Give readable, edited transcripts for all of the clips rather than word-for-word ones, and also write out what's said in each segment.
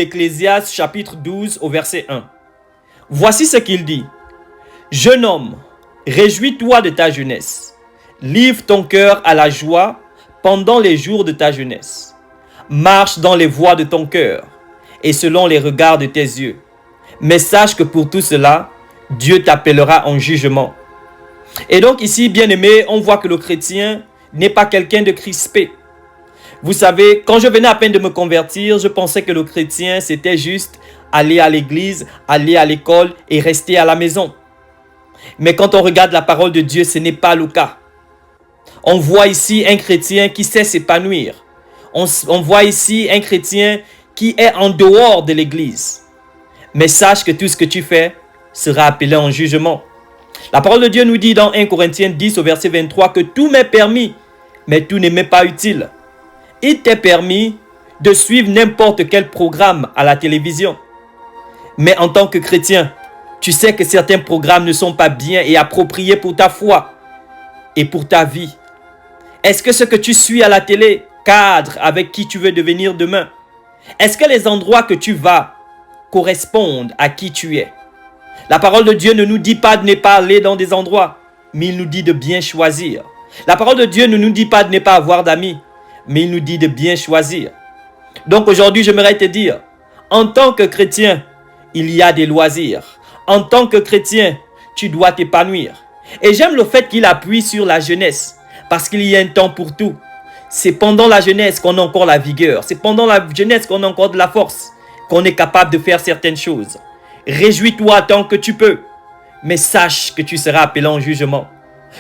Ecclésiaste chapitre 12 au verset 1. Voici ce qu'il dit. Jeune homme, réjouis-toi de ta jeunesse. Livre ton cœur à la joie pendant les jours de ta jeunesse. Marche dans les voies de ton cœur et selon les regards de tes yeux. Mais sache que pour tout cela, Dieu t'appellera en jugement. Et donc ici, bien-aimé, on voit que le chrétien n'est pas quelqu'un de crispé. Vous savez, quand je venais à peine de me convertir, je pensais que le chrétien, c'était juste aller à l'église, aller à l'école et rester à la maison. Mais quand on regarde la parole de Dieu, ce n'est pas le cas. On voit ici un chrétien qui sait s'épanouir. On voit ici un chrétien qui est en dehors de l'église. Mais sache que tout ce que tu fais sera appelé en jugement. La parole de Dieu nous dit dans 1 Corinthiens 10 au verset 23 que tout m'est permis, mais tout n'est pas utile. Il t'est permis de suivre n'importe quel programme à la télévision. Mais en tant que chrétien, tu sais que certains programmes ne sont pas bien et appropriés pour ta foi et pour ta vie. Est-ce que ce que tu suis à la télé cadre avec qui tu veux devenir demain? Est-ce que les endroits que tu vas correspondent à qui tu es? La parole de Dieu ne nous dit pas de ne pas aller dans des endroits, mais il nous dit de bien choisir. La parole de Dieu ne nous dit pas de ne pas avoir d'amis, mais il nous dit de bien choisir. Donc aujourd'hui, j'aimerais te dire, en tant que chrétien, il y a des loisirs. En tant que chrétien, tu dois t'épanouir. Et j'aime le fait qu'il appuie sur la jeunesse, parce qu'il y a un temps pour tout. C'est pendant la jeunesse qu'on a encore la vigueur. C'est pendant la jeunesse qu'on a encore de la force, qu'on est capable de faire certaines choses. Réjouis-toi tant que tu peux, mais sache que tu seras appelé en jugement.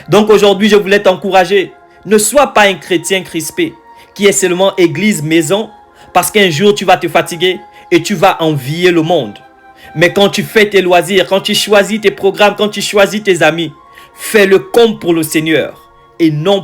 Donc aujourd'hui, je voulais t'encourager. Ne sois pas un chrétien crispé, qui est seulement église, maison, parce qu'un jour tu vas te fatiguer et tu vas envier le monde. Mais quand tu fais tes loisirs, quand tu choisis tes programmes, quand tu choisis tes amis, fais-le comme pour le Seigneur et non